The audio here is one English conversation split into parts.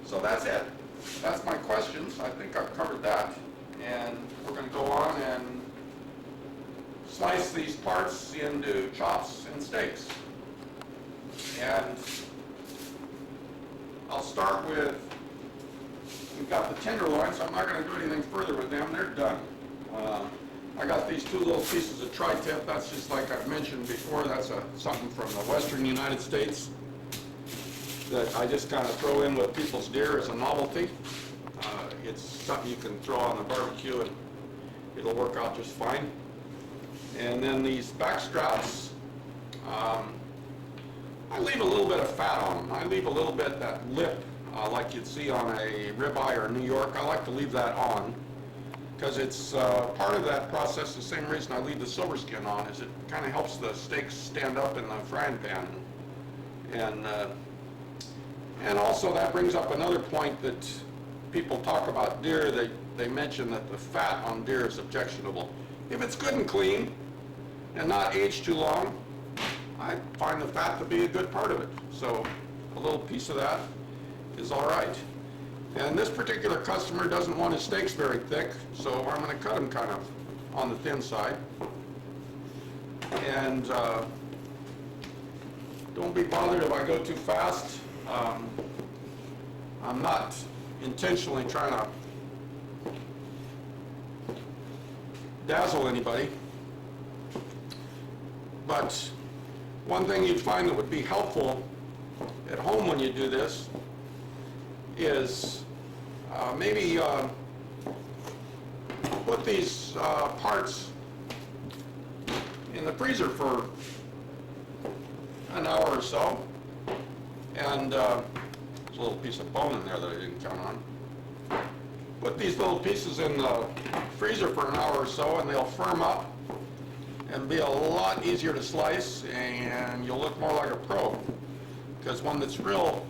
So that's it. That's my questions. I think I've covered that. And we're going to go on and slice these parts into chops and steaks. And I'll start with, we've got the tenderloins. I'm not going to do anything further with them. They're done. I got these two little pieces of tri-tip. That's just like I've mentioned before. That's something from the western United States that I just kind of throw in with people's deer as a novelty. It's something you can throw on the barbecue and it'll work out just fine. And then these back straps, I leave a little bit of fat on them. I leave a little bit, that lip, like you'd see on a ribeye or New York. I like to leave that on because it's part of that process. The same reason I leave the silver skin on is it kind of helps the steaks stand up in the frying pan. And also that brings up another point that people talk about deer. They mention that the fat on deer is objectionable. If it's good and clean and not aged too long, I find the fat to be a good part of it. So a little piece of that is all right. And this particular customer doesn't want his steaks very thick, so I'm going to cut them kind of on the thin side. And don't be bothered if I go too fast. I'm not intentionally trying to dazzle anybody, but one thing you'd find that would be helpful at home when you do this is maybe put these parts in the freezer for an hour or so. And there's a little piece of bone in there that I didn't count on. Put these little pieces in the freezer for an hour or so and they'll firm up and be a lot easier to slice, and you'll look more like a pro. Because one that's real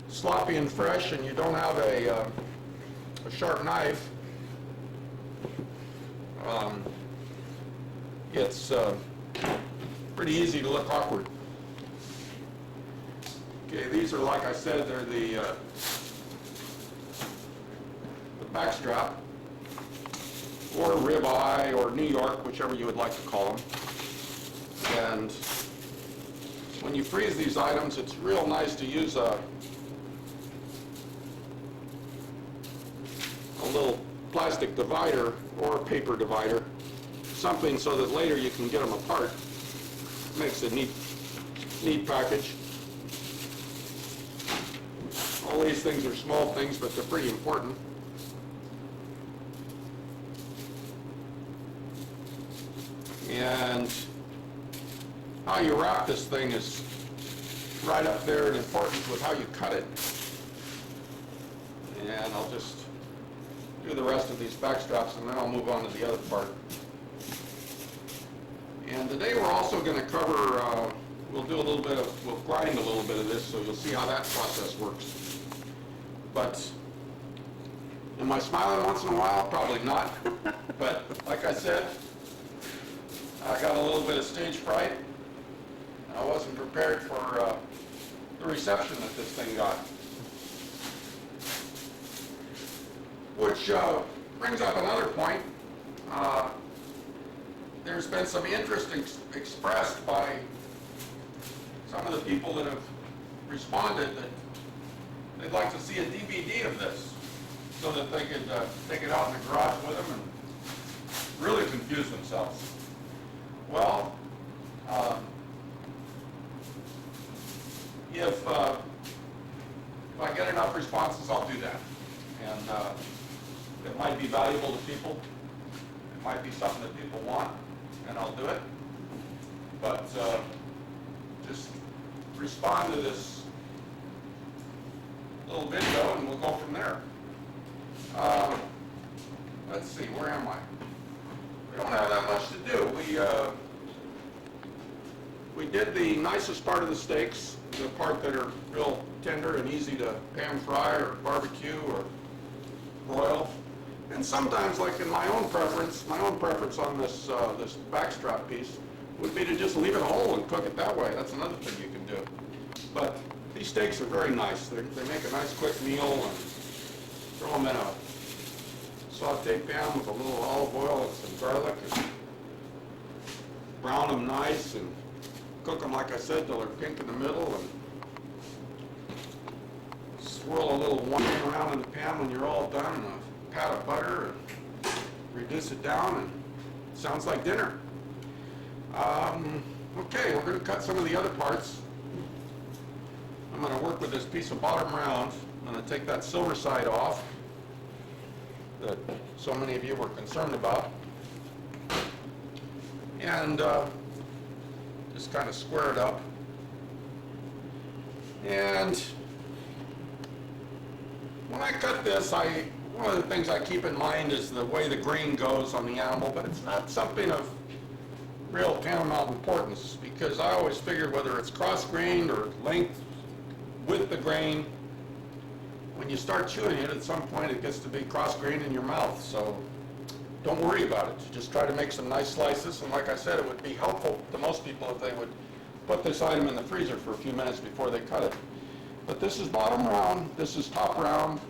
sloppy and fresh and you don't have a sharp knife, it's pretty easy to look awkward. Okay, these are, like I said, they're the back strap, or ribeye, or New York, whichever you would like to call them. And when you freeze these items, it's real nice to use a little plastic divider or a paper divider, something so that later you can get them apart. Makes a neat package. All these things are small things, but they're pretty important. And how you wrap this thing is right up there and important with how you cut it. And I'll just do the rest of these back straps and then I'll move on to the other part. And today we're also going to cover, we'll grind a little bit of this so you'll see how that process works. But am I smiling once in a while? Probably not. But like I said, I got a little bit of stage fright. I wasn't prepared for the reception that this thing got. Which brings up another point. There's been some interest expressed by some of the people that have responded that they'd like to see a DVD of this so that they could take it out in the garage with them and really confuse themselves. Well, if I get enough responses, I'll do that. And it might be valuable to people. It might be something that people want, and I'll do it. But just respond to this little video, and we'll go from there. Let's see, where am I? We don't have that much to do. We did the nicest part of the steaks, the part that are real tender and easy to pan fry or barbecue or broil. And sometimes, like in my own preference on this this backstrap piece would be to just leave it whole and cook it that way. That's another thing you can do. But These steaks are very nice. They make a nice quick meal, and throw them in a saute pan with a little olive oil and some garlic, and brown them nice, and cook them, like I said, till they're pink in the middle, and swirl a little wine around in the pan when you're all done, and a pat of butter, and reduce it down, and it sounds like dinner. Okay, we're going to cut some of the other parts. I'm going to work with this piece of bottom round. I'm going to take that silver side off that so many of you were concerned about, and just kind of square it up. And when I cut this, one of the things I keep in mind is the way the grain goes on the animal, but it's not something of real paramount importance, because I always figure whether it's cross-grained or length with the grain, when you start chewing it, at some point it gets to be cross-grained in your mouth. So don't worry about it. Just try to make some nice slices, and like I said, it would be helpful to most people if they would put this item in the freezer for a few minutes before they cut it. But this is bottom round, this is top round.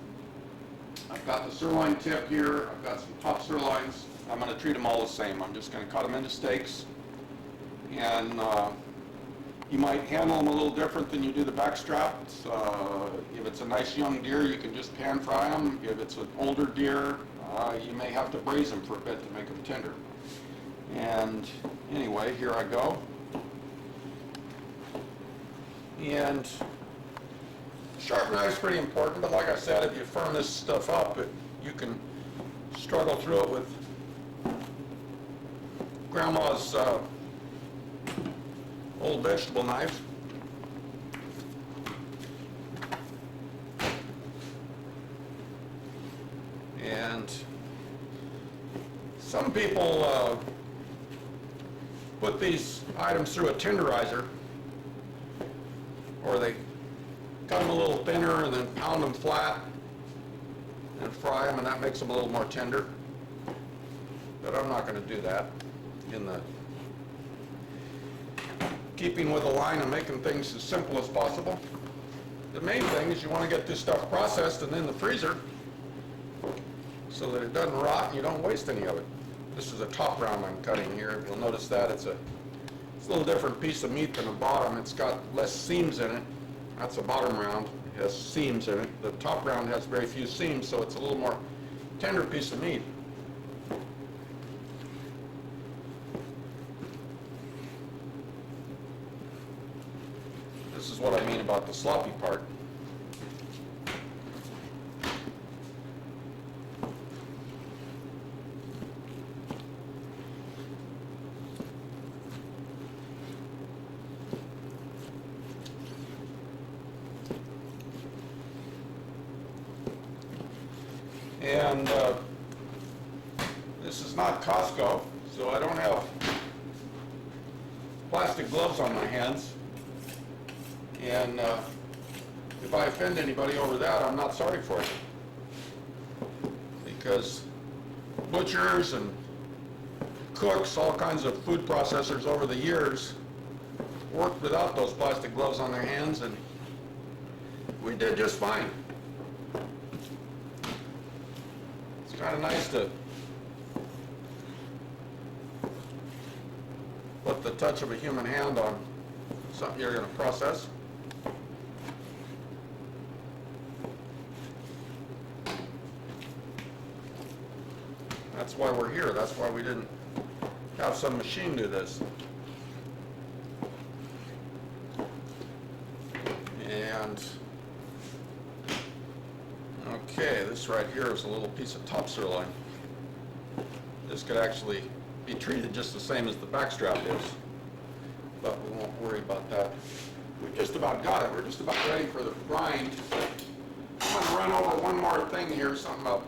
I've got the sirloin tip here, I've got some top sirloins. I'm going to treat them all the same. I'm just going to cut them into steaks. And you might handle them a little different than you do the back straps. If it's a nice young deer, you can just pan fry them. If it's an older deer, you may have to braise them for a bit to make them tender. And anyway, here I go. And sharp knife's pretty important, but like I said, if you firm this stuff up, you can struggle through it with Grandma's old vegetable knife. And some people put these items through a tenderizer, or they cut them a little thinner and then pound them flat and fry them, and that makes them a little more tender. But I'm not going to do that. In the keeping with the line of making things as simple as possible. The main thing is you want to get this stuff processed and in the freezer so that it doesn't rot and you don't waste any of it. This is a top round I'm cutting here. You'll notice that it's a little different piece of meat than the bottom. It's got less seams in it. That's a bottom round. It has seams in it. The top round has very few seams, so it's a little more tender piece of meat. This is what I mean about the sloppy part. And this is not Costco, so I don't have plastic gloves on my hands. And if I offend anybody over that, I'm not sorry for it. Because butchers and cooks, all kinds of food processors over the years, worked without those plastic gloves on their hands, and we did just fine. It's kind of nice to put the touch of a human hand on something you're going to process. That's why we're here. That's why we didn't have some machine do this. And okay, this right here is a little piece of top sirloin. This could actually be treated just the same as the backstrap is, but we won't worry about that. We just about got it. We're just about ready for the grind. I'm going to run over one more thing here, something about